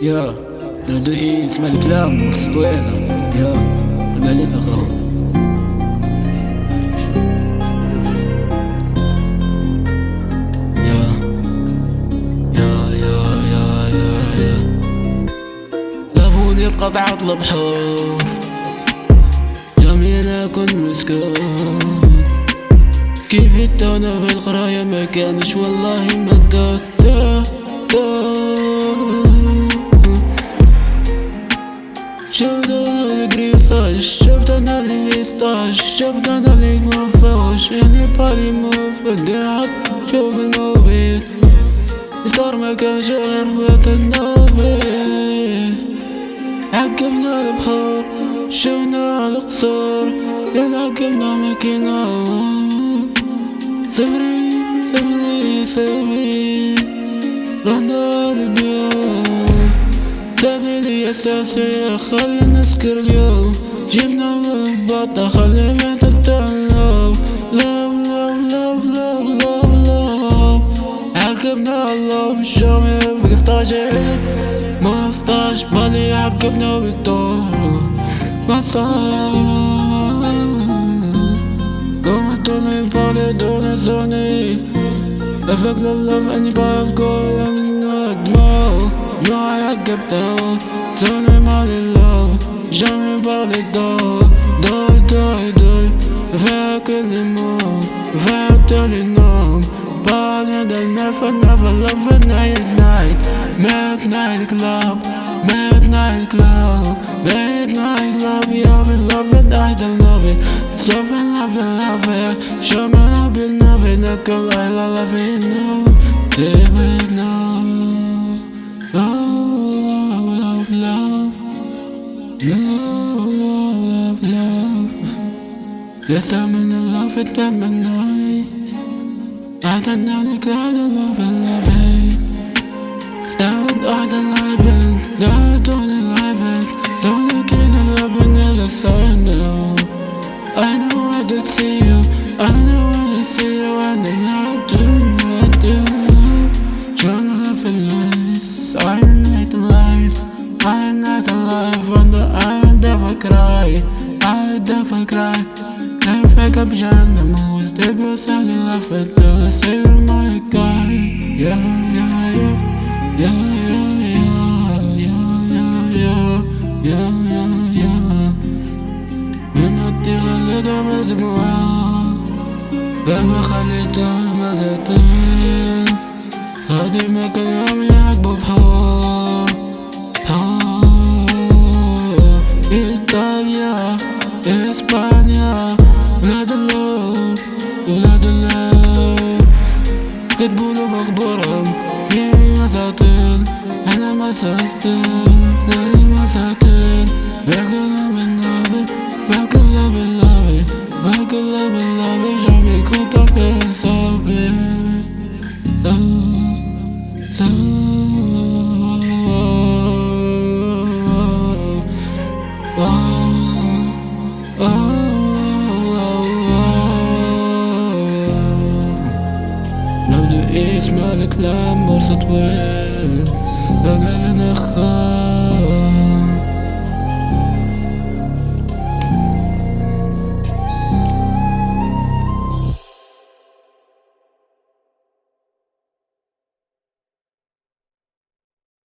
يا نبدو اسمع الكلام مقص طويلة يا قليل أخو لافوني قطعة البحور جميلة كنت مسكون كيف التونة في القراية ما كانش والله ما شفت انا القريصاج شفت انا الميستاج شفت انا اللي موفوش اللي بالي موفد شوف الموبيل صار ما كانش غير فات النوبيل عقبنا البحور شفنا القصور يلا عقبنا ماكينة صبري صبري صبري رحنا للبيوت سبيلي أساسية خلينا نسكر اليوم جبنا البطة خلي ما تتلو لو لو لو لو لو لو عقبنا الله بالشومي في 15 بالي عقبنا بالدور ما صار قوم توني بالي دون زوني افك للف اني بالكو من دمو ما عقبنا زوني مالي اللو جامي بالي دو دوي دوي دوي فاك الموت فاك النوم بالي never never love at night midnight club midnight club midnight club yeah we love it I don't love it so love it show me love it love it not go I love it now live it now love love love love yes I'm in love with them at night I don't know the kind of love it Stand on the living, not on the living So the kind of loving is a sign now I know I did see you, I know I did see you And I do Trying to live in life, I ain't alive I ain't not alive, I never cry I never cry If I got behind the mood, they both sound in love with the same my guy Yeah, yeah, yeah Yeah, yeah, yeah, yeah, yeah, yeah, yeah, yeah من أطير اللي مدموعة بابا خليته مزاتين هادي ما كان يوم يعقبه بحور إيطاليا إسبانيا ولاد اللوب ولاد اللوب كتبولو مخبورهم مساتين أنا مساتين أنا مساتين باكلها بالنابي باكلها باللابي باكلها باللابي جنبي كنت في صوبي اسمع الكلام برص طويل